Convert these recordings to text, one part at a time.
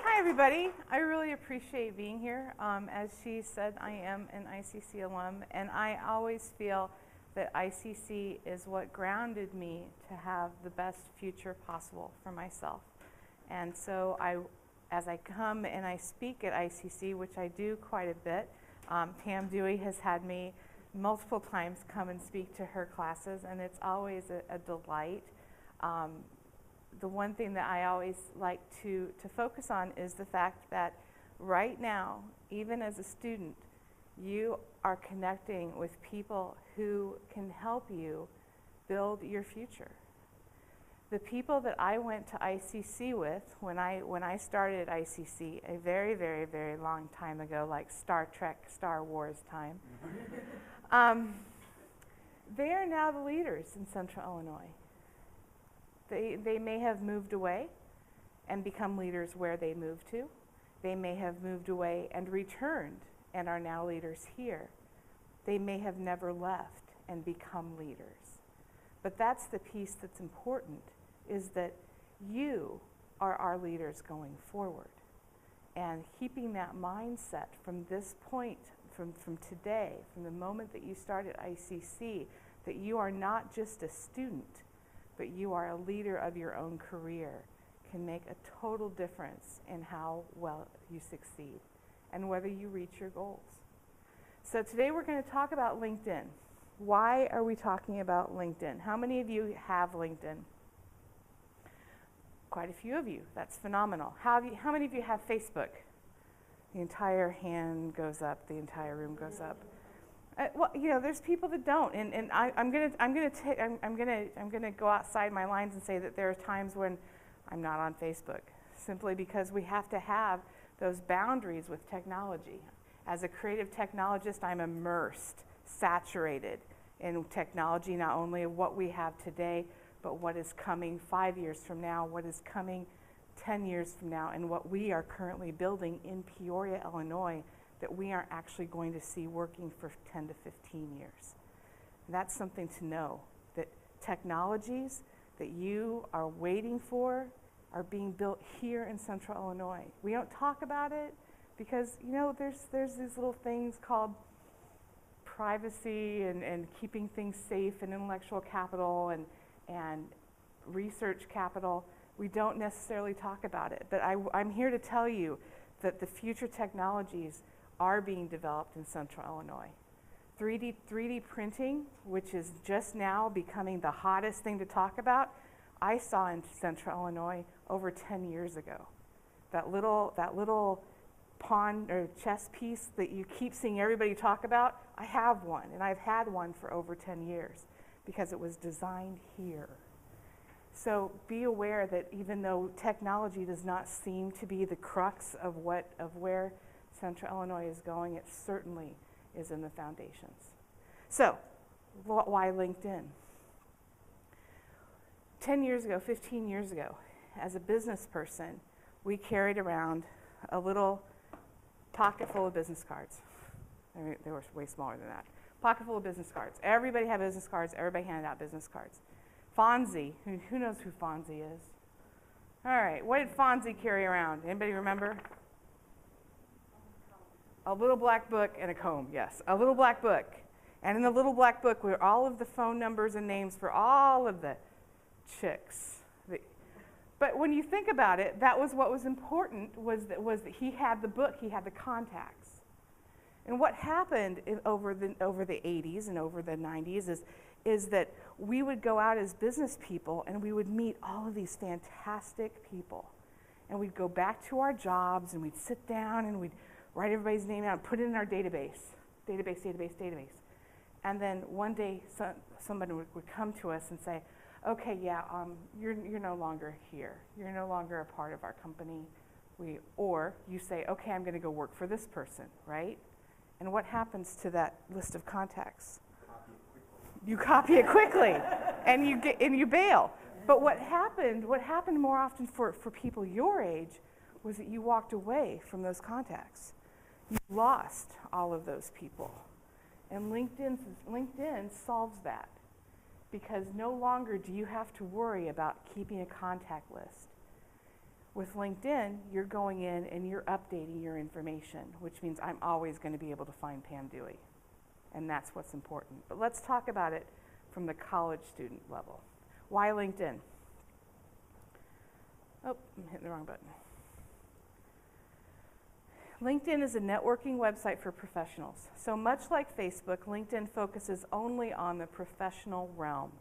Hi, everybody. I really appreciate being here. As she said, I am an ICC alum, and I always feel that ICC is what grounded me to have the best future possible for myself. And so as I come and I speak at ICC, which I do quite a bit, Pam Dewey has had me multiple times come and speak to her classes, and it's always a delight. The one thing that I always like to focus on is the fact that right now, even as a student, you are connecting with people who can help you build your future. The people that I went to ICC with when I started at ICC a very, very, very long time ago, like Star Trek, Star Wars time, they are now the leaders in Central Illinois. They may have moved away and become leaders where they moved to. They may have moved away and returned and are now leaders here. They may have never left and become leaders. But that's the piece that's important, is that you are our leaders going forward. And keeping that mindset from this point, from today, from the moment that you start at ICC, that you are not just a student, but you are a leader of your own career, can make a total difference in how well you succeed and whether you reach your goals. So today we're going to talk about LinkedIn. Why are we talking about LinkedIn? How many of you have LinkedIn? Quite a few of you. That's phenomenal. How many of you have Facebook? The entire hand goes up, the entire room goes up. Well, you know, there's people that don't, and I'm gonna go outside my lines and say that there are times when I'm not on Facebook, simply because we have to have those boundaries with technology. As a creative technologist, I'm immersed, saturated in technology, not only of what we have today, but what is coming 5 years from now, what is coming 10 years from now, and what we are currently building in Peoria, Illinois, that we aren't actually going to see working for 10 to 15 years. And that's something to know, that technologies that you are waiting for are being built here in Central Illinois. We don't talk about it because, you know, there's these little things called privacy and keeping things safe and intellectual capital and research capital. We don't necessarily talk about it, but I'm here to tell you that the future technologies are being developed in Central Illinois. 3D printing, which is just now becoming the hottest thing to talk about, I saw in Central Illinois over 10 years ago. That little pawn or chess piece that you keep seeing everybody talk about, I have one, and I've had one for over 10 years because it was designed here. So be aware that even though technology does not seem to be the crux of where Central Illinois is going, it certainly is in the foundations. So, why LinkedIn? 10 years ago, 15 years ago, as a business person, we carried around a little pocket full of business cards. They were way smaller than that. Pocket full of business cards. Everybody had business cards. Everybody handed out business cards. Fonzie, who knows who Fonzie is? All right, what did Fonzie carry around? Anybody remember? A little black book and a comb, yes. A little black book. And in the little black book were all of the phone numbers and names for all of the chicks. But when you think about it, that was what was important, was that he had the book, he had the contacts. And what happened over the 80s and over the 90s is that we would go out as business people and we would meet all of these fantastic people. And we'd go back to our jobs and we'd sit down and we'd write everybody's name out, put it in our database. And then one day somebody would come to us and say, okay, yeah, you're no longer here. You're no longer a part of our company. Or you say, okay, I'm going to go work for this person, right? And what happens to that list of contacts? You copy it quickly, and you bail. But what happened more often for people your age was that you walked away from those contacts. You lost all of those people. And LinkedIn solves that, because no longer do you have to worry about keeping a contact list. With LinkedIn, you're going in and you're updating your information, which means I'm always going to be able to find Pam Dewey. And that's what's important. But let's talk about it from the college student level. Why LinkedIn? Oh, I'm hitting the wrong button. LinkedIn is a networking website for professionals. So much like Facebook, LinkedIn focuses only on the professional realm.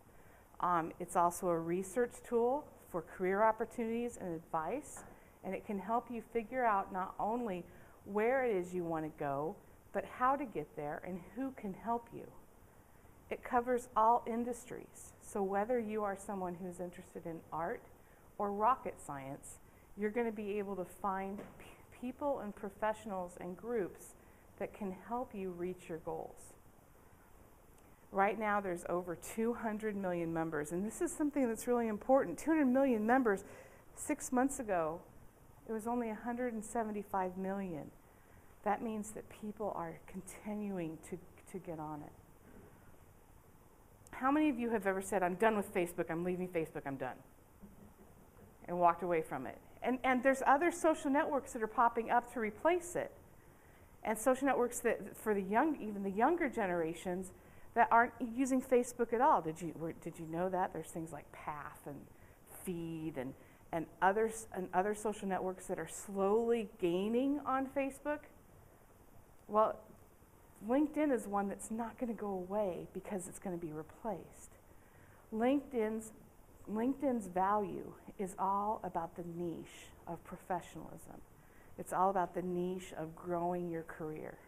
It's also a research tool for career opportunities and advice, and it can help you figure out not only where it is you want to go, but how to get there and who can help you. It covers all industries, so whether you are someone who's interested in art or rocket science, you're going to be able to find people and professionals and groups that can help you reach your goals. Right now, there's over 200 million members, and this is something that's really important. 200 million members. 6 months ago, it was only 175 million. That means that people are continuing to get on it. How many of you have ever said, I'm done with Facebook, I'm leaving Facebook, I'm done, and walked away from it? And there's other social networks that are popping up to replace it. And social networks that, for the young, even the younger generations, that aren't using Facebook at all. Did you know that? There's things like Path and Feed and other social networks that are slowly gaining on Facebook. Well, LinkedIn is one that's not going to go away because it's going to be replaced. LinkedIn's value is all about the niche of professionalism. It's all about the niche of growing your career.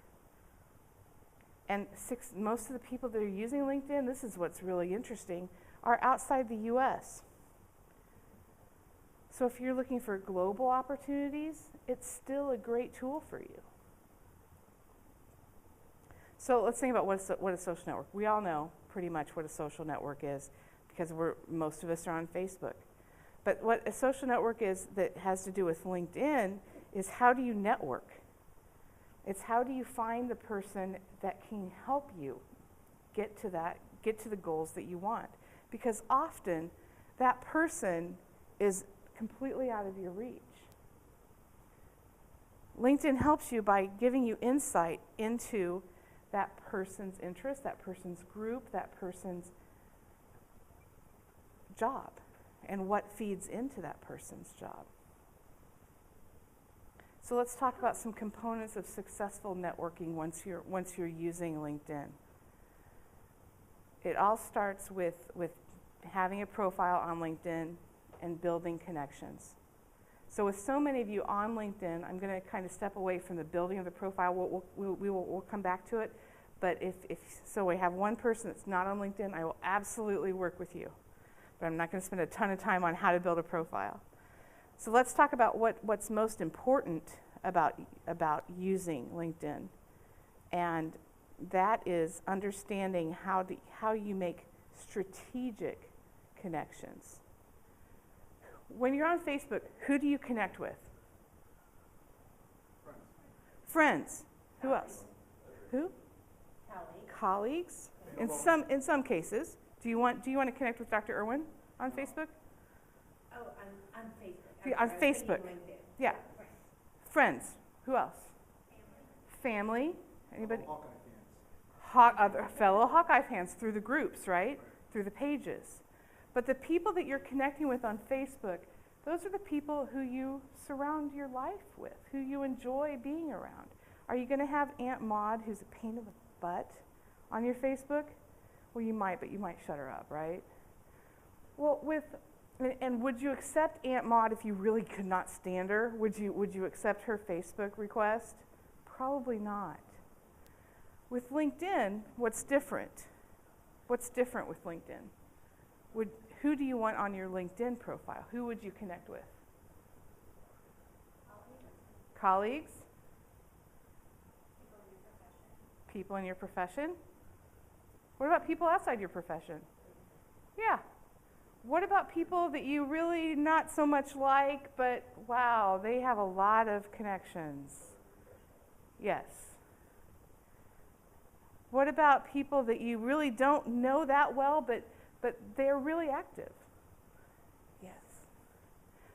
And most of the people that are using LinkedIn, this is what's really interesting, are outside the US. So if you're looking for global opportunities, it's still a great tool for you. So let's think about what a social network. We all know pretty much what a social network is because most of us are on Facebook. But what a social network is that has to do with LinkedIn is how do you network? It's how do you find the person that can help you get to the goals that you want? Because often that person is completely out of your reach. LinkedIn helps you by giving you insight into that person's interest, that person's group, that person's job, and what feeds into that person's job. So let's talk about some components of successful networking once you're using LinkedIn. It all starts with having a profile on LinkedIn and building connections. So with so many of you on LinkedIn, I'm going to kind of step away from the building of the profile. We'll come back to it. But if we have one person that's not on LinkedIn, I will absolutely work with you. But I'm not going to spend a ton of time on how to build a profile. So let's talk about what's most important about using LinkedIn. And that is understanding how you make strategic connections. When you're on Facebook, who do you connect with? Friends. Who else? Who? Colleagues. In some cases. Do you want to connect with Dr. Irwin on Facebook? Oh, on Facebook. On Facebook. Yeah. Friends. Who else? Family. Anybody? Fellow Hawkeye fans through the groups, right? Through the pages. But the people that you're connecting with on Facebook, those are the people who you surround your life with, who you enjoy being around. Are you going to have Aunt Maud, who's a pain in the butt, on your Facebook? Well, you might, but you might shut her up, right? Well, and would you accept Aunt Maud if you really could not stand her? Would you accept her Facebook request? Probably not. With LinkedIn, what's different? What's different with LinkedIn? Who do you want on your LinkedIn profile? Who would you connect with? Colleagues? People in your profession? What about people outside your profession? Yeah. What about people that you really not so much like, but wow, they have a lot of connections? Yes. What about people that you really don't know that well, but they're really active? Yes.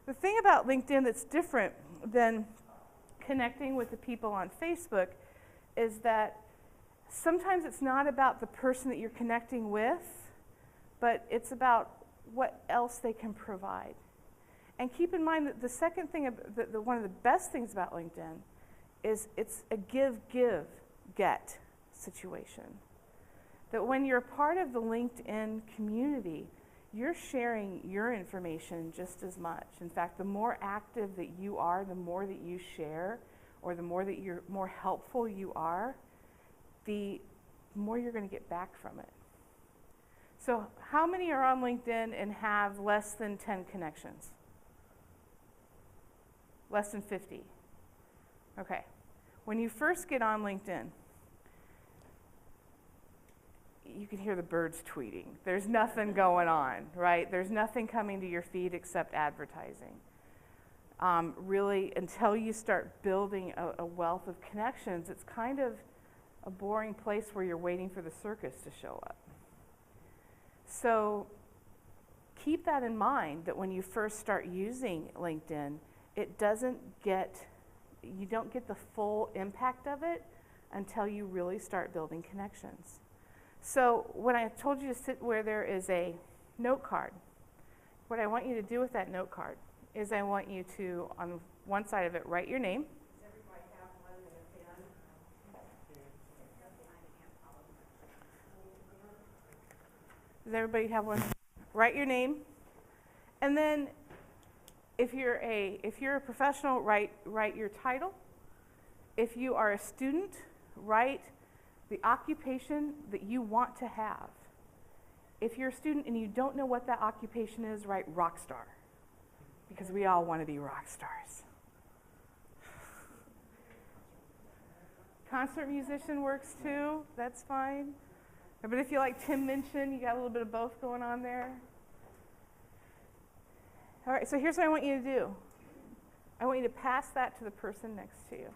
The thing about LinkedIn that's different than connecting with the people on Facebook is that sometimes it's not about the person that you're connecting with, but it's about what else they can provide. And keep in mind that the second thing, one of the best things about LinkedIn is it's a give-get situation. That when you're a part of the LinkedIn community, you're sharing your information just as much. In fact, the more active that you are, the more that you share, or the more that you're more helpful you are, the more you're going to get back from it. So how many are on LinkedIn and have less than 10 connections? Less than 50. Okay. When you first get on LinkedIn, you can hear the birds tweeting. There's nothing going on, right? There's nothing coming to your feed except advertising. Really, until you start building a wealth of connections, it's kind of a boring place where you're waiting for the circus to show up. So keep that in mind, that when you first start using LinkedIn, you don't get the full impact of it until you really start building connections. So when I told you to sit where there is a note card, what I want you to do with that note card is I want you to, on one side of it, write your name. Does everybody have one in a pen? Does everybody have one? Write your name. And then if you're a professional, write your title. If you are a student, write the occupation that you want to have. If you're a student and you don't know what that occupation is, write rock star, because we all want to be rock stars. Concert musician works too, that's fine. But if you like Tim Minchin, you got a little bit of both going on there. All right, so here's what I want you to do. I want you to pass that to the person next to you.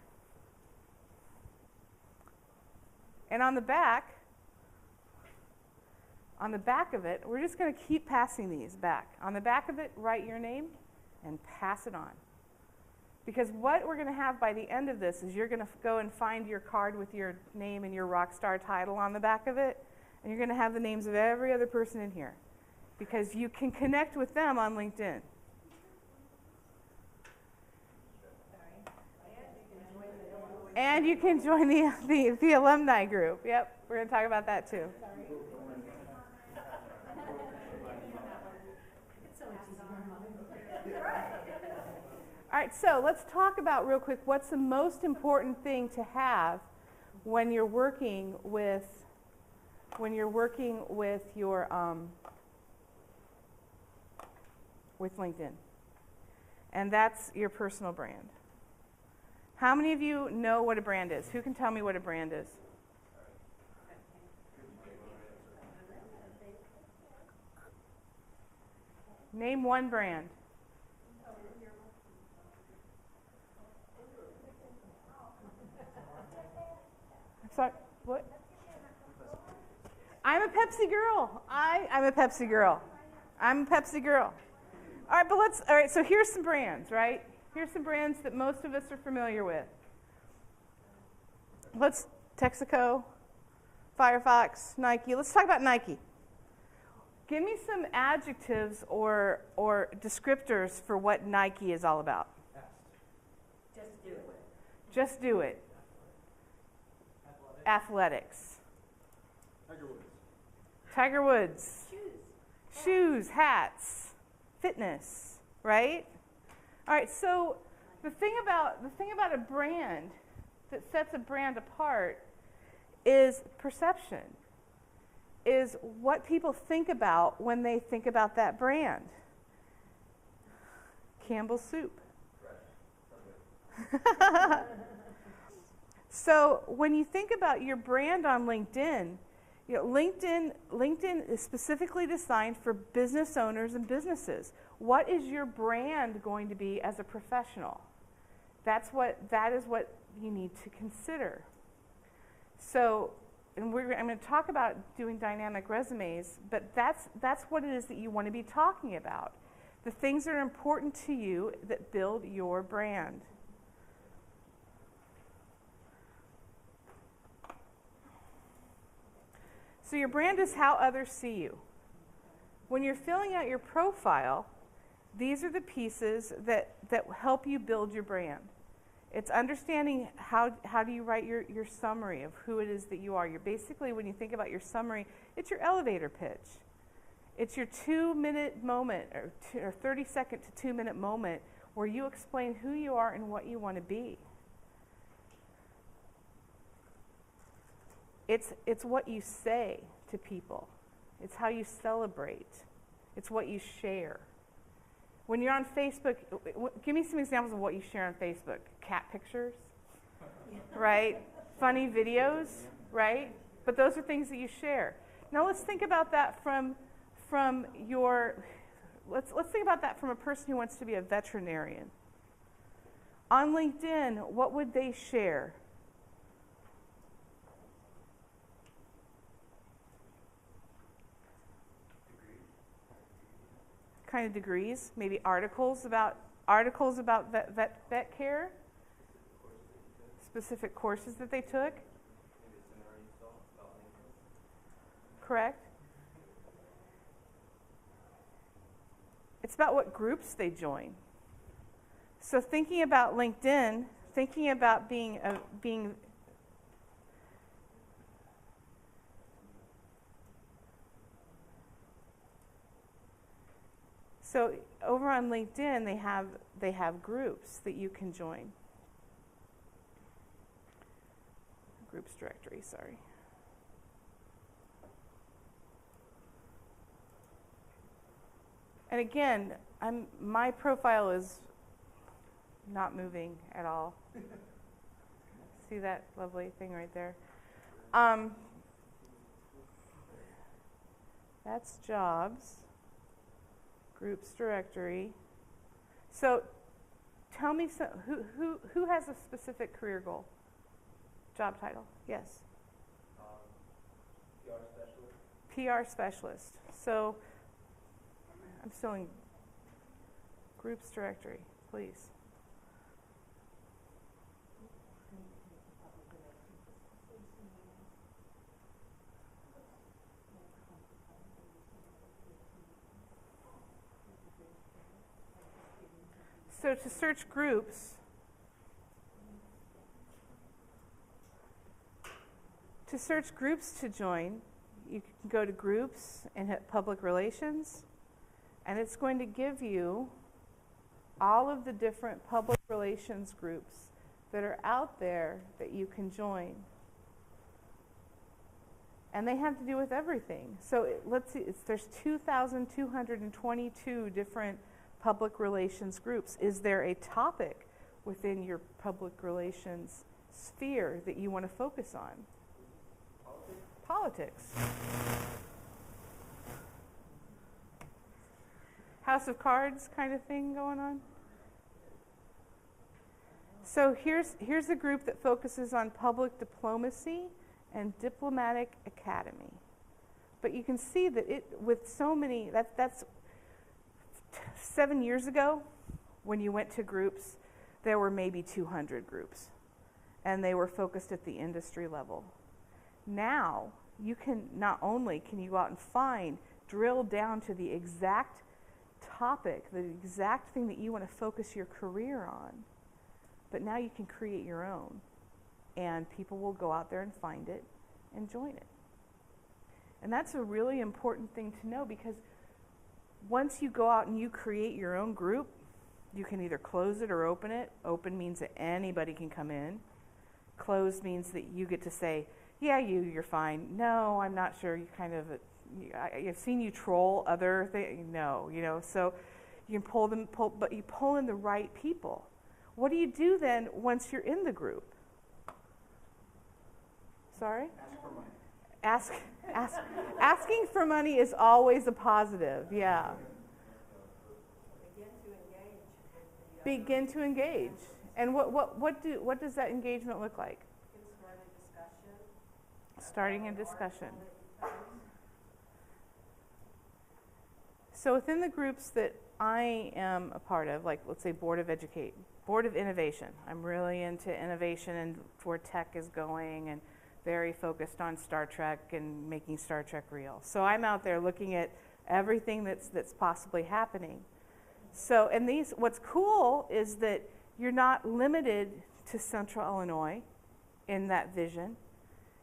And on the back of it, we're just going to keep passing these back. On the back of it, write your name and pass it on. Because what we're going to have by the end of this is you're going to go and find your card with your name and your rock star title on the back of it, and you're going to have the names of every other person in here. Because you can connect with them on LinkedIn. And you can join the alumni group. Yep, we're going to talk about that too. All right, so let's talk about real quick what's the most important thing to have when you're working with your with LinkedIn, and that's your personal brand. How many of you know what a brand is? Who can tell me what a brand is? Name one brand. Sorry, what? I'm a Pepsi girl. I'm a Pepsi girl. I'm a Pepsi girl. All right, so here's some brands, right? Here's some brands that most of us are familiar with. Texaco, Firefox, Nike. Let's talk about Nike. Give me some adjectives or descriptors for what Nike is all about. Just do it. Just do it. Athletics. Tiger Woods. Shoes, hats, fitness, right? All right, so the thing about a brand that sets a brand apart is perception, is what people think about when they think about that brand. Campbell's soup. So when you think about your brand on LinkedIn, LinkedIn is specifically designed for business owners and businesses. What is your brand going to be as a professional? That is what you need to consider. So, I'm going to talk about doing dynamic resumes, but that's what it is that you want to be talking about. The things that are important to you that build your brand. So your brand is how others see you. When you're filling out your profile, these are the pieces that help you build your brand. It's understanding how do you write your summary of who it is that you are. You're basically, when you think about your summary, it's your elevator pitch. It's your 2-minute moment or 30-second to 2-minute moment where you explain who you are and what you want to be. It's what you say to people. It's how you celebrate. It's what you share. When you're on Facebook, give me some examples of what you share on Facebook. Cat pictures, right? Funny videos, right? But those are things that you share. Now let's think about that from let's think about that from a person who wants to be a veterinarian. On LinkedIn, what would they share? Kind of degrees, maybe articles about vet care, specific courses that they took. Correct. It's about what groups they join. So thinking about LinkedIn, thinking about being so over on LinkedIn, they have groups that you can join. Groups directory, sorry. And again, my profile is not moving at all. See that lovely thing right there? That's jobs. Groups directory. So tell me who has a specific career goal? Job title? Yes. PR specialist. PR specialist. So I'm still in groups directory, please. So to search groups, to join, you can go to groups and hit public relations, and it's going to give you all of the different public relations groups that are out there that you can join. And they have to do with everything. So let's see, there's 2,222 different public relations groups. Is there a topic within your public relations sphere that you want to focus on? Politics. House of Cards kind of thing going on? So here's a group that focuses on public diplomacy and diplomatic academy. But you can see that with so many, that's 7 years ago, when you went to groups, there were maybe 200 groups, and they were focused at the industry level. Now, you can not only can you go out and drill down to the exact topic, the exact thing that you want to focus your career on, but now you can create your own, and people will go out there and find it and join it. And that's a really important thing to know, because once you go out and you create your own group, you can either close it or open it. Open means that anybody can come in. Closed means that you get to say, yeah, you're fine. No, I'm not sure. You kind of, I've seen you troll other things. No, so you can but you pull in the right people. What do you do then once you're in the group? Sorry? Ask for money. Asking for money is always a positive, yeah. Begin to engage. And what does that engagement look like? Starting a discussion. So within the groups that I am a part of, like, let's say Board of Innovation. I'm really into innovation and where tech is going, and very focused on Star Trek and making Star Trek real. So I'm out there looking at everything that's possibly happening. So, and what's cool is that you're not limited to Central Illinois in that vision.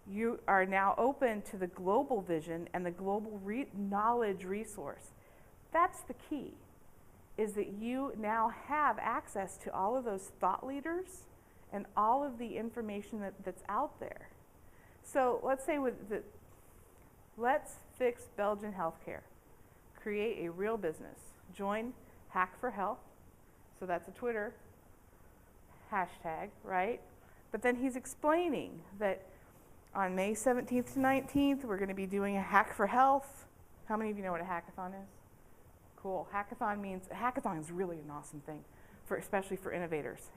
You are now open to the global vision and the global knowledge resource. That's the key, is that you now have access to all of those thought leaders and all of the information that's out there. So let's say let's fix Belgian healthcare. Create a real business. Join Hack for Health. So that's a Twitter hashtag, right? But then he's explaining that on May 17th to 19th, we're going to be doing a Hack for Health. How many of you know what a hackathon is? Cool. Hackathon is really an awesome thing, especially for innovators.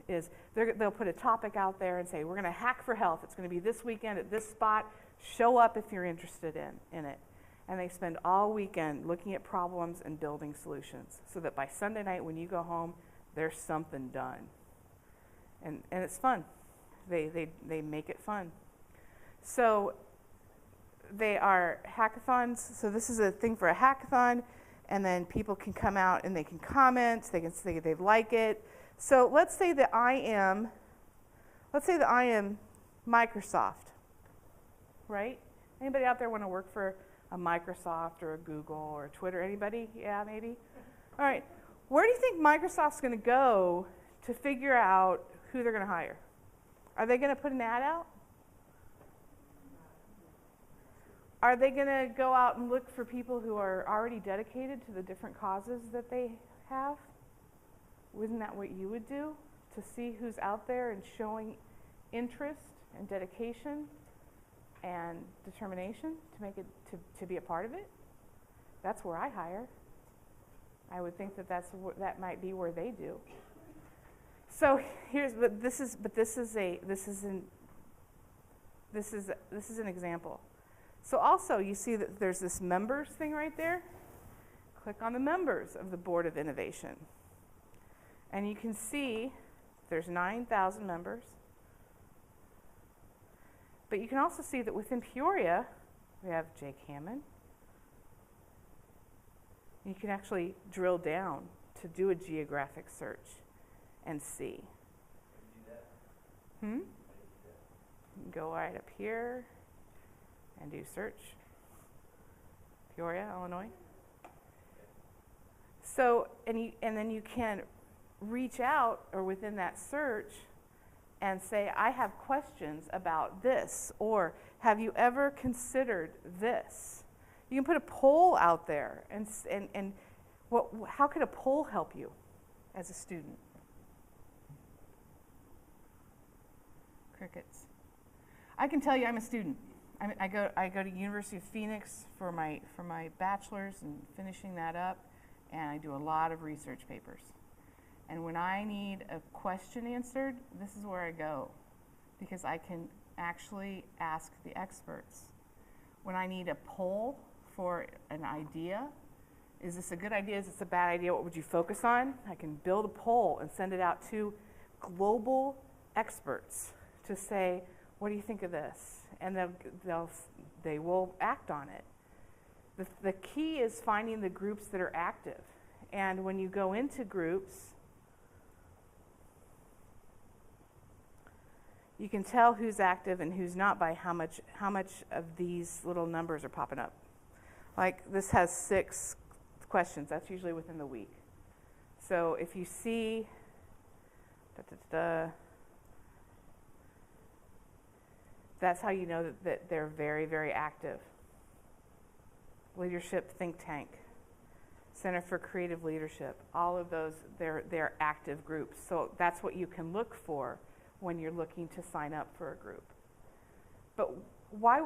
They'll put a topic out there and say, we're going to hack for health. It's going to be this weekend at this spot. Show up if you're interested in it. And they spend all weekend looking at problems and building solutions so that by Sunday night when you go home, there's something done. And it's fun. They make it fun. So they are hackathons. So this is a thing for a hackathon, and then people can come out and they can comment. They can say they like it. So let's say that I am Microsoft, right? Anybody out there want to work for a Microsoft or a Google or a Twitter? Anybody? Yeah, maybe? All right. Where do you think Microsoft's going to go to figure out who they're going to hire? Are they going to put an ad out? Are they going to go out and look for people who are already dedicated to the different causes that they have? Isn't that what you would do? To see who's out there and showing interest and dedication and determination to make it to be a part of it? That's where I hire. I would think that might be where they do. So this is an example. So also you see that there's this members thing right there. Click on the members of the Board of Innovation. And you can see there's 9,000 members. But you can also see that within Peoria, we have Jake Hammond. You can actually drill down to do a geographic search and see. You can go right up here and do search. Peoria, Illinois. So, and then you can reach out or within that search and say, I have questions about this, or have you ever considered this? You can put a poll out there, and how could a poll help you as a student? Crickets. I can tell you I'm a student. I go to University of Phoenix for my bachelor's and finishing that up, and I do a lot of research papers. And when I need a question answered, this is where I go, because I can actually ask the experts. When I need a poll for an idea, is this a good idea, is this a bad idea, what would you focus on? I can build a poll and send it out to global experts to say, what do you think of this? And they will act on it. The key is finding the groups that are active. And when you go into groups, you can tell who's active and who's not by how much of these little numbers are popping up. Like this has 6 questions. That's usually within the week. So if you see that's how you know that they're very, very active. Leadership Think Tank, Center for Creative Leadership, all of those, they're active groups. So that's what you can look for when you're looking to sign up for a group. But why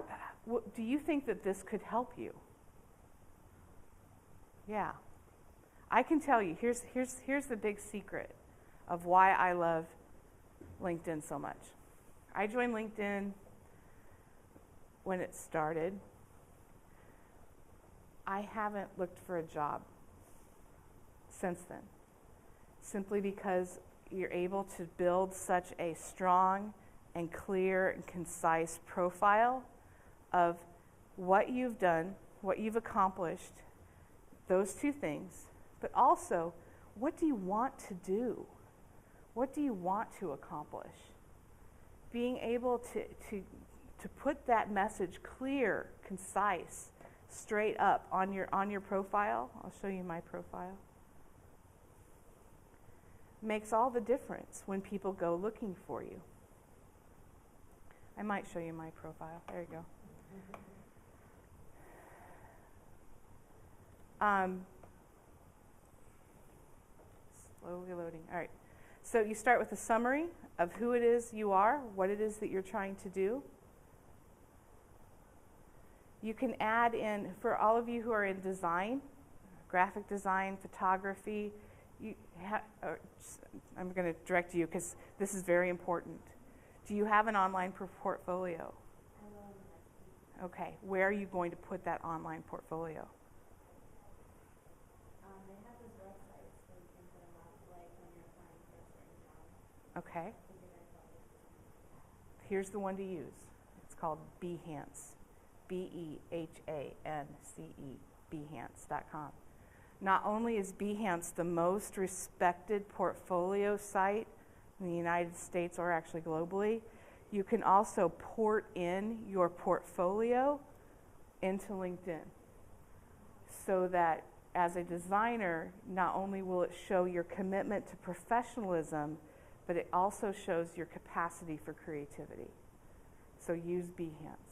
do you think that this could help you? Yeah. I can tell you, here's the big secret of why I love LinkedIn so much. I joined LinkedIn when it started. I haven't looked for a job since then, simply because you're able to build such a strong and clear and concise profile of what you've done, what you've accomplished, those two things, but also, what do you want to do? What do you want to accomplish? Being able to put that message clear, concise, straight up on your profile. I'll show you my profile. Makes all the difference when people go looking for you. I might show you my profile. There you go. Slowly loading. All right. So you start with a summary of who it is you are, what it is that you're trying to do. You can add in, for all of you who are in design, graphic design, photography, I'm going to direct you because this is very important. Do you have an online portfolio? Okay. Where are you going to put that online portfolio? They have those websites where you can put them up, like when you're applying for a certain job. Okay. Here's the one to use. It's called Behance. Behance. Behance.com. Not only is Behance the most respected portfolio site in the United States or actually globally, you can also port in your portfolio into LinkedIn so that as a designer, not only will it show your commitment to professionalism, but it also shows your capacity for creativity. So use Behance,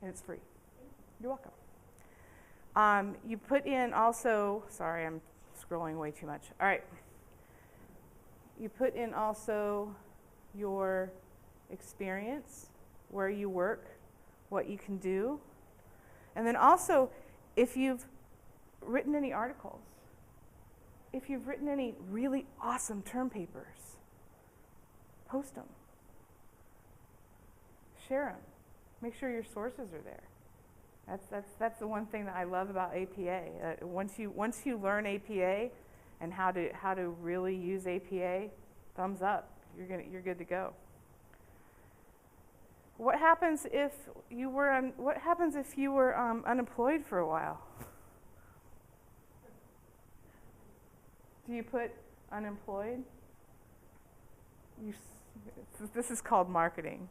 and it's free. You're welcome. You put in also, sorry, I'm scrolling way too much. All right. You put in also your experience, where you work, what you can do. And then also, if you've written any articles, if you've written any really awesome term papers, post them. Share them. Make sure your sources are there. That's the one thing that I love about APA. Once you learn APA and how to really use APA, thumbs up. You're good to go. What happens if you were unemployed for a while? Do you put unemployed? This is called marketing.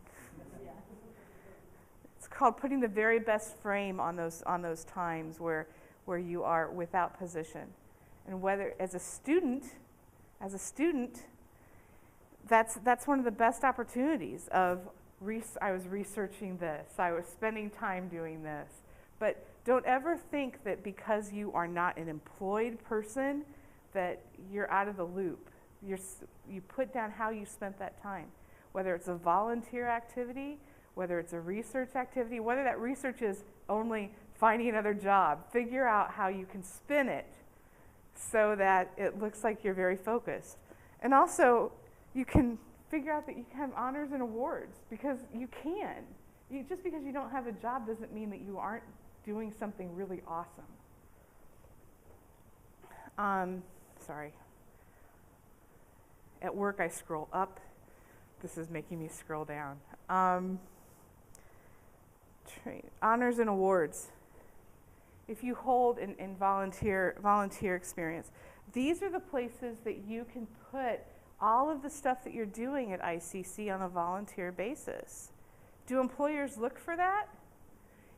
It's called putting the very best frame on those times where you are without position. And whether as a student, that's one of the best opportunities of I was researching this, I was spending time doing this. But don't ever think that because you are not an employed person that you're out of the loop. You put down how you spent that time, whether it's a volunteer activity, whether it's a research activity, whether that research is only finding another job. Figure out how you can spin it so that it looks like you're very focused. And also, you can figure out that you can have honors and awards, because you can. Just because you don't have a job doesn't mean that you aren't doing something really awesome. Sorry. At work, I scroll up. This is making me scroll down. Honors and awards. If you hold in volunteer experience, these are the places that you can put all of the stuff that you're doing at ICC on a volunteer basis. Do employers look for that?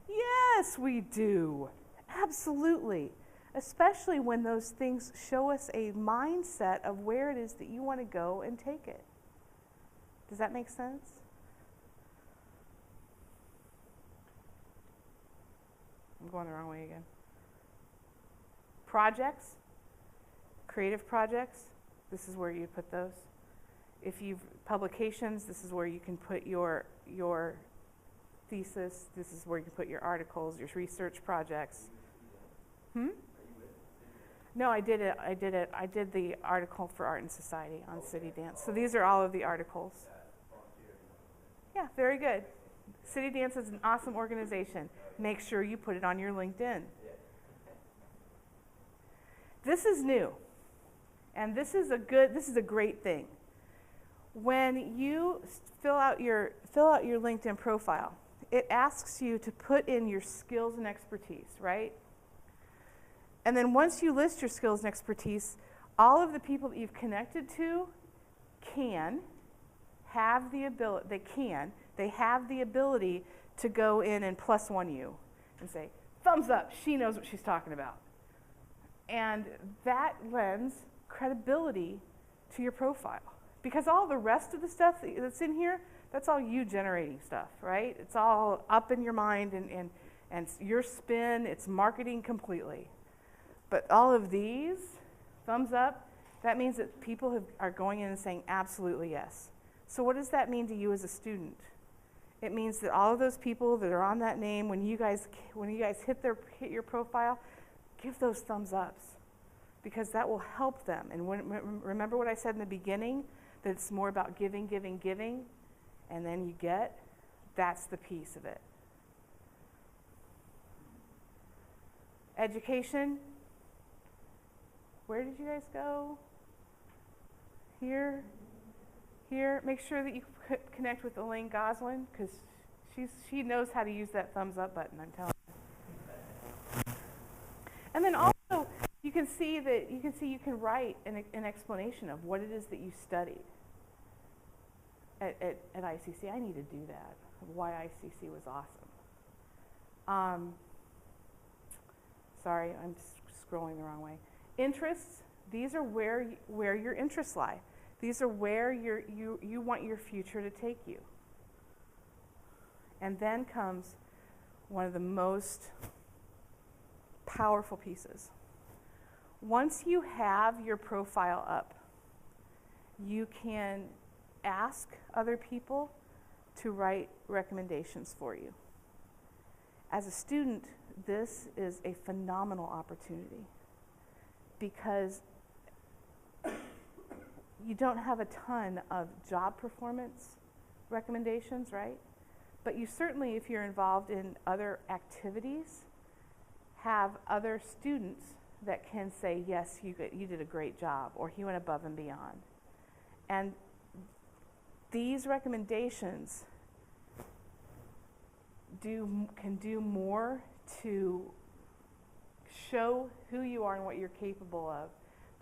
Yes, we do. Absolutely. Especially when those things show us a mindset of where it is that you want to go and take it. Does that make sense? I'm going the wrong way again. Projects, creative projects, this is where you put those. If you've publications, this is where you can put your thesis. This is where you can put your articles, your research projects. No, I did it. I did the article for Art and Society on City Dance. So these are all of the articles. Yeah, very good. City Dance is an awesome organization. Make sure you put it on your LinkedIn. This is new. And this is a great thing. When you fill out your LinkedIn profile, it asks you to put in your skills and expertise, right? And then once you list your skills and expertise, all of the people that you've connected to have the ability to go in and +1 you and say, thumbs up, she knows what she's talking about. And that lends credibility to your profile. Because all the rest of the stuff that's in here, that's all you generating stuff, right? It's all up in your mind and your spin, it's marketing completely. But all of these, thumbs up, that means that people are going in and saying absolutely yes. So what does that mean to you as a student? It means that all of those people that are on that name, when you guys hit your profile, give those thumbs ups, because that will help them. And remember what I said in the beginning, that it's more about giving, giving, giving, and then you get, that's the piece of it. Education. Where did you guys go? Here. Make sure that you connect with Elaine Goslin, because she knows how to use that thumbs up button, I'm telling you. And then also, you can see you can write an explanation of what it is that you studied at ICC. I need to do that, why ICC was awesome. Sorry, I'm scrolling the wrong way. Interests, these are where your interests lie. These are where you want your future to take you. And then comes one of the most powerful pieces. Once you have your profile up, you can ask other people to write recommendations for you. As a student, this is a phenomenal opportunity, because you don't have a ton of job performance recommendations, right? But you certainly, if you're involved in other activities, have other students that can say, yes, you did a great job, or he went above and beyond. And these recommendations can do more to show who you are and what you're capable of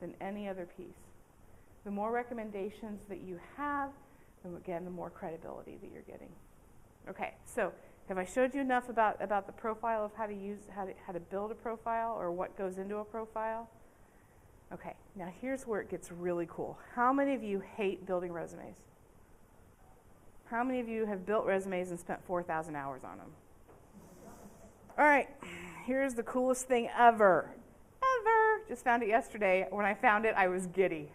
than any other piece. The more recommendations that you have, again, the more credibility that you're getting. Okay, so have I showed you enough about the profile of how to build a profile, or what goes into a profile? Okay, now here's where it gets really cool. How many of you hate building resumes? How many of you have built resumes and spent 4,000 hours on them? All right, here's the coolest thing ever. Just found it yesterday. When I found it, I was giddy.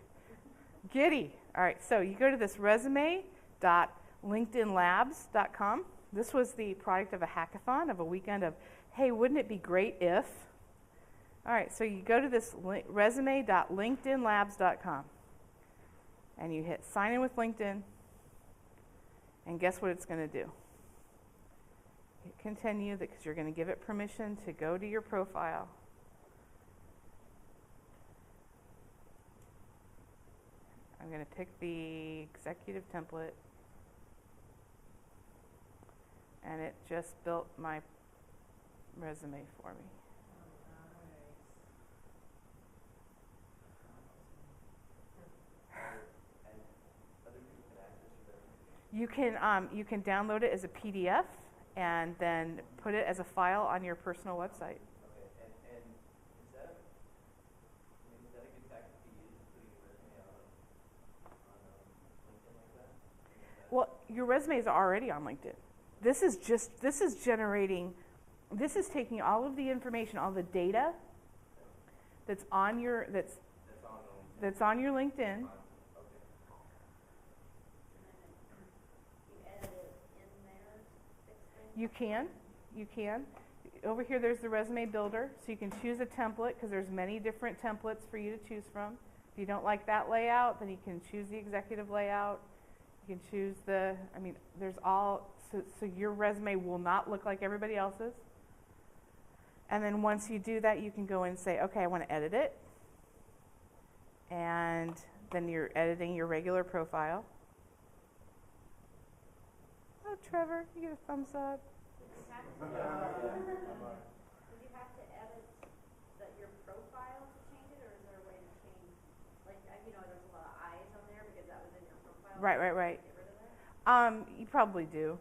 All right, so you go to this resume.linkedinlabs.com. This was the product of a hackathon, of a weekend of, hey, wouldn't it be great if? All right, so you go to this resume.linkedinlabs.com, and you hit sign in with LinkedIn, and guess what it's going to do? Hit continue, because you're going to give it permission to go to your profile. I'm going to pick the executive template, and it just built my resume for me. You can download it as a PDF and then put it as a file on your personal website. Okay, and is that a good tactic to use, putting your resume on LinkedIn like that? Well, your resumes are already on LinkedIn. This is taking all of the information, all the data that's on your LinkedIn. You can. Over here there's the resume builder, so you can choose a template, because there's many different templates for you to choose from. If you don't like that layout, then you can choose the executive layout. You can choose there's all, so your resume will not look like everybody else's. And then once you do that, you can go and say, okay, I want to edit it. and then you're editing your regular profile. Oh, Trevor, you get a thumbs up. Would you have to edit your profile to change it, or is there a way to change, like, there's a lot of eyes on there because that was in your profile? Right. Get rid of that? You probably do.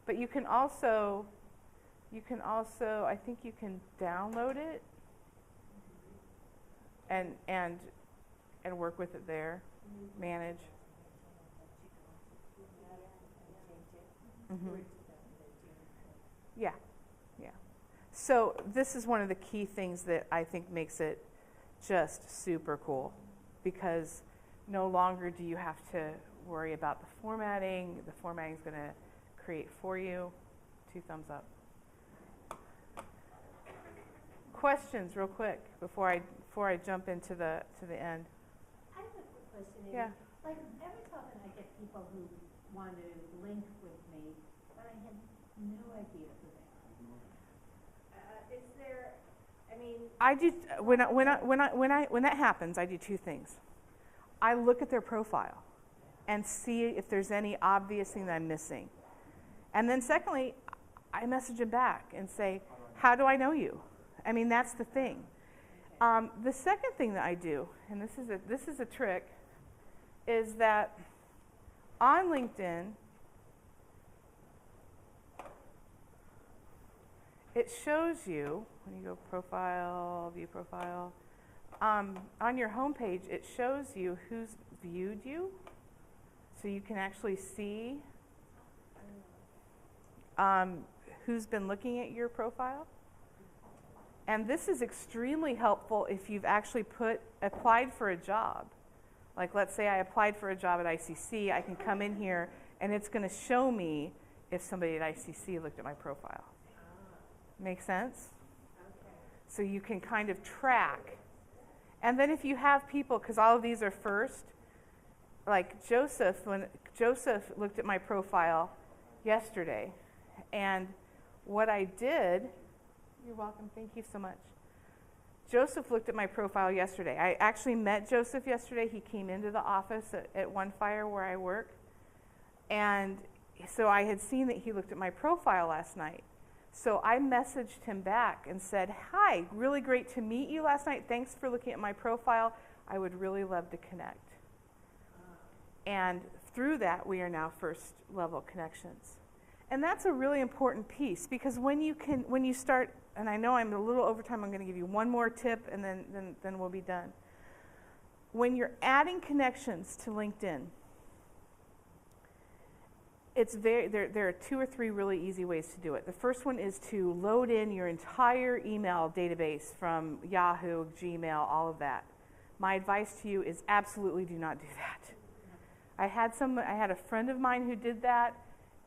But you can also, I think you can download it and work with it there, manage. Mm-hmm. Yeah. So this is one of the key things that I think makes it just super cool, because no longer do you have to worry about the formatting. The formatting is going to create for you. 2 thumbs up. Questions, real quick, before I jump into the end. I have a quick question, Amy. Yeah. Like, every so often I get people who want to link with me, but I have no idea who they are. Is there, I do when that happens, I do 2 things. I look at their profile and see if there's any obvious thing that I'm missing. And then secondly, I message them back and say, how do I know you? That's the thing. The second thing that I do, and this is a trick, is that on LinkedIn, it shows you, when you go profile, view profile, on your homepage, it shows you who's viewed you, so you can actually see who's been looking at your profile. And this is extremely helpful if you've actually applied for a job. Like, let's say I applied for a job at ICC, I can come in here and it's going to show me if somebody at ICC looked at my profile. Make sense? okay. So you can kind of track. And then if you have people, because all of these are first, like Joseph, when Joseph looked at my profile yesterday, and what I did, you're welcome, thank you so much. Joseph looked at my profile yesterday. I actually met Joseph yesterday. He came into the office at One Fire where I work. And so I had seen that he looked at my profile last night. So I messaged him back and said, hi, really great to meet you last night. Thanks for looking at my profile. I would really love to connect. And through that, we are now first level connections. And that's a really important piece, because when you start, and I know I'm a little over time, I'm going to give you one more tip and then we'll be done. When you're adding connections to LinkedIn, there are 2 or 3 really easy ways to do it. The first one is to load in your entire email database from Yahoo, Gmail, all of that. My advice to you is absolutely do not do that. I had a friend of mine who did that,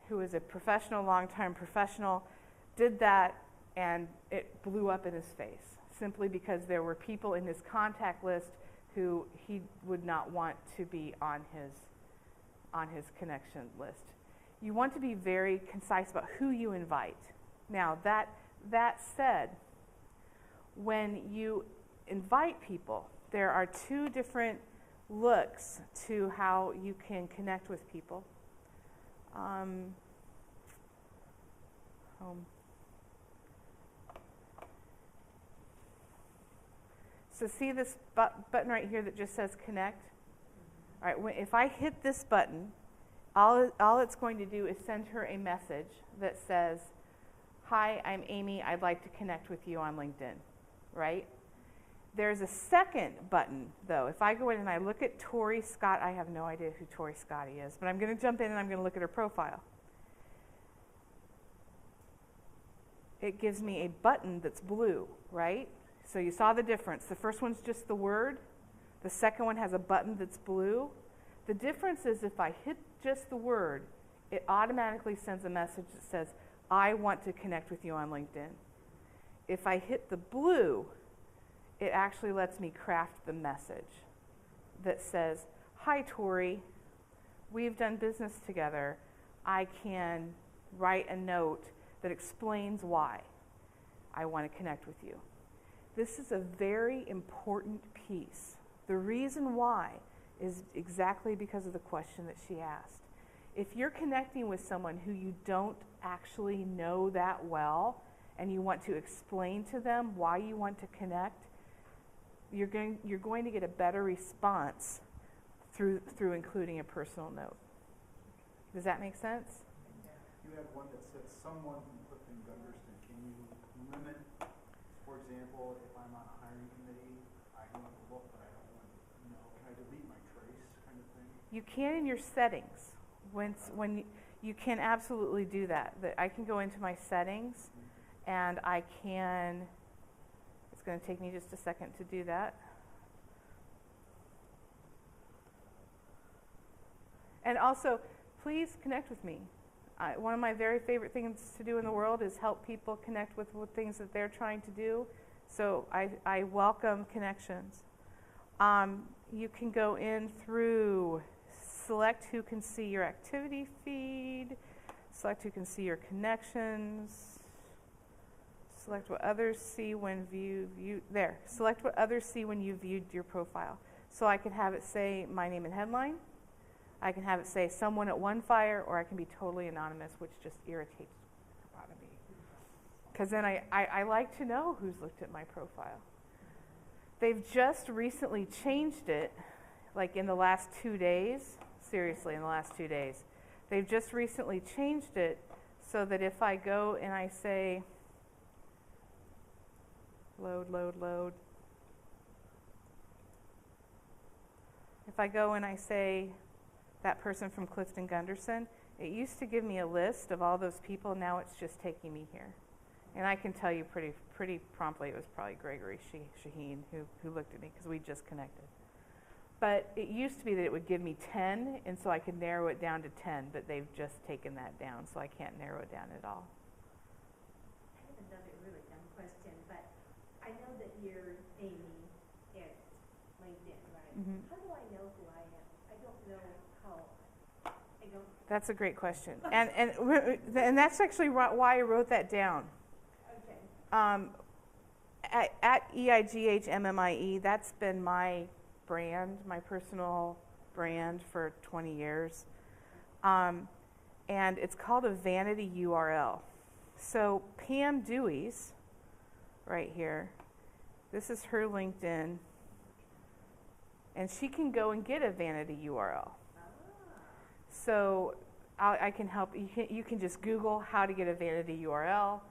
who was a professional, long-time professional, did that, and it blew up in his face, simply because there were people in his contact list who he would not want to be on his connection list. You want to be very concise about who you invite. Now, that said, when you invite people, there are 2 different looks to how you can connect with people. So see this button right here that just says connect? All right, if I hit this button, all it's going to do is send her a message that says, hi, I'm Amy, I'd like to connect with you on LinkedIn, right? There's a second button, though. If I go in and I look at Tori Scott, I have no idea who Tori Scotty is, but I'm going to jump in and I'm going to look at her profile. It gives me a button that's blue, right? So you saw the difference. The first one's just the word. The second one has a button that's blue. The difference is if I hit just the word, it automatically sends a message that says, I want to connect with you on LinkedIn. If I hit the blue, it actually lets me craft the message that says, hi, Tori, we've done business together. I can write a note that explains why I want to connect with you. This is a very important piece. The reason why is exactly because of the question that she asked. If you're connecting with someone who you don't actually know that well, and you want to explain to them why you want to connect, you're going to get a better response through including a personal note. Does that make sense? You had one that said someone from Clifton Gunderston. Can you limit, for example, if I'm on a hiring committee, I want to look, but I don't want to know. Can I delete my trace kind of thing? You can in your settings. When you can absolutely do that. I can go into my settings, and I can. It's going to take me just a second to do that. And also, please connect with me. One of my very favorite things to do in the world is help people connect with things that they're trying to do. So I welcome connections. You can go in through select who can see your activity feed, select who can see your connections, select what others see when there. Select what others see when you viewed your profile. So I can have it say my name and headline. I can have it say someone at OneFire, or I can be totally anonymous, which just irritates the out of me. Because then I like to know who's looked at my profile. They've just recently changed it, like in the last 2 days. Seriously, in the last 2 days. They've just recently changed it so that if I go and I say, load. If I go and I say, that person from Clifton Gunderson, it used to give me a list of all those people. Now it's just taking me here. And I can tell you pretty promptly it was probably Gregory Shaheen who looked at me because we just connected. But it used to be that it would give me 10, and so I could narrow it down to 10, but they've just taken that down, so I can't narrow it down at all. I have another really dumb question, but I know that you're Amy at LinkedIn, right? Mm-hmm. How do I know who I am? I don't know how. I don't. That's a great question, and that's actually why I wrote that down. Okay. At EIGHMMIE, that's been my brand, my personal brand for 20 years. And it's called a vanity URL. So Pam Dewey's, right here, this is her LinkedIn, and she can go and get a vanity URL. So I can help. You can just Google how to get a vanity URL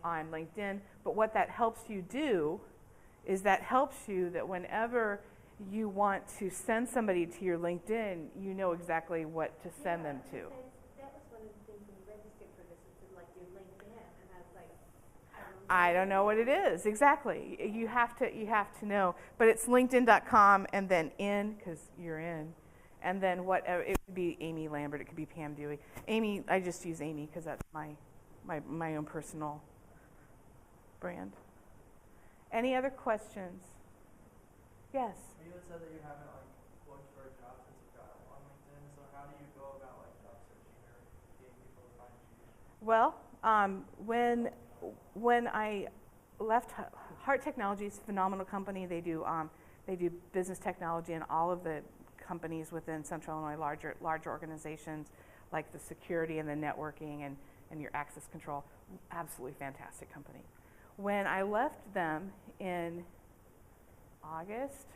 on LinkedIn. But what that helps you do is that helps you that whenever you want to send somebody to your LinkedIn, you know exactly what to send them to. That was one of the things when you registered for this, is to like your LinkedIn, and I was like, I don't know what it is exactly. You have to know, but it's LinkedIn.com and then because you're in, and then whatever. It could be Amy Lambert, it could be Pam Dewey. Amy, I just use Amy because that's my own personal brand. Any other questions? Yes. You had said that you haven't looked for a job since you got on LinkedIn. So how do you go about job searching or getting people to find you? Well, when I left Heart Technologies, phenomenal company. They do business technology in all of the companies within Central Illinois, larger organizations like the security and the networking and your access control. Absolutely fantastic company. When I left them in August,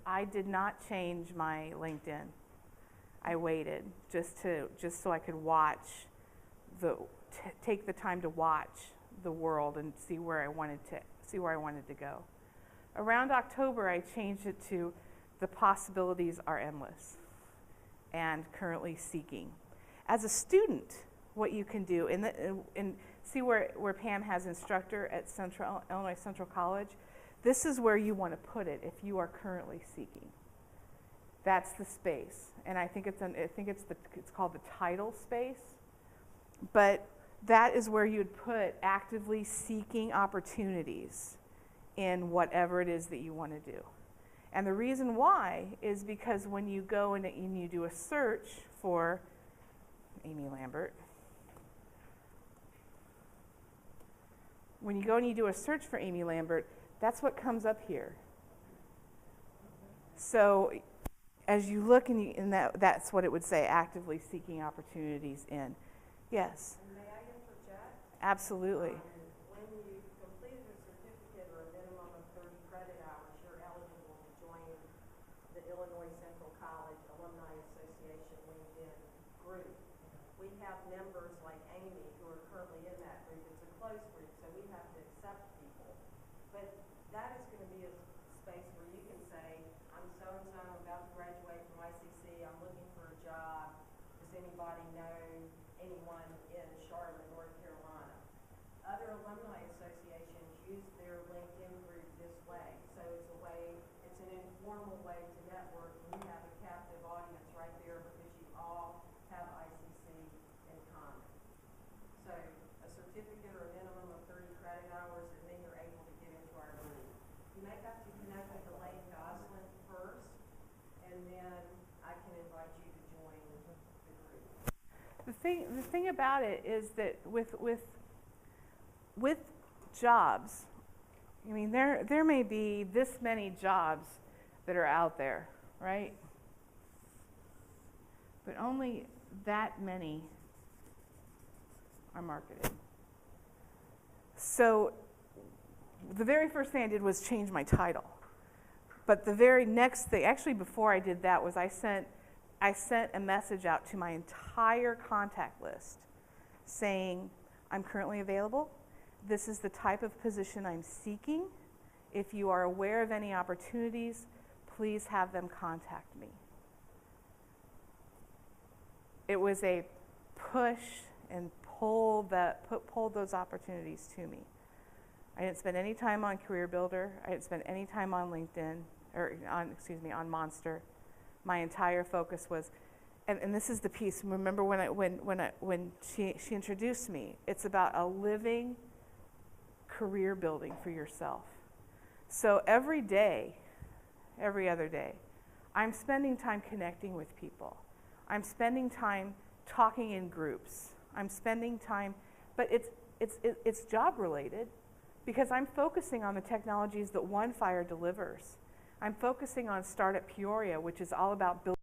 I did not change my LinkedIn. I waited just so I could take the time to watch the world and see where I wanted to go. Around October, I changed it to the possibilities are endless and currently seeking. As a student, what you can do and see where Pam has instructor at Illinois Central College. This is where you want to put it if you are currently seeking. That's the space, and I think it's called the title space. But that is where you'd put actively seeking opportunities in whatever it is that you want to do. And the reason why is because when you go and you do a search for Amy Lambert, when you go and you do a search for Amy Lambert, That's what comes up here. So as you look and that's what it would say, actively seeking opportunities in. Yes? And may I interject? Absolutely. When you complete a certificate or a minimum of 30 credit hours, you're eligible to join the Illinois Central College Alumni Association LinkedIn group. We have members like Amy who are currently in that group. It's a closed group, so we have to accept people. But that is going to be a space where you can say, I'm so-and-so, I'm about to graduate from ICC, I'm looking for a job. Does anybody know anyone in Charlotte, North Carolina? Other alumni associations use their LinkedIn group this way. So it's a way, it's an informal way to network, and you have a captive audience right there because you all have ICC in common. So a certificate or a minimum of 30 credit hours, and then you're able to get into our group. You may have to connect with Elaine Goslin first, and then I can invite you to join the group. The thing about it is that with jobs, I mean, there may be this many jobs that are out there, right? But only that many are marketed. So the very first thing I did was change my title. But the very next thing, actually before I did that, was I sent a message out to my entire contact list saying, I'm currently available. This is the type of position I'm seeking. If you are aware of any opportunities, please have them contact me. It was a push and pull those opportunities to me. I didn't spend any time on Career Builder. I didn't spend any time on LinkedIn, on Monster. My entire focus was, and this is the piece. Remember when she introduced me? It's about a living career building for yourself. So every day, every other day, I'm spending time connecting with people. I'm spending time talking in groups. I'm spending time, but it's job related because I'm focusing on the technologies that OneFire delivers. I'm focusing on Startup Peoria, which is all about building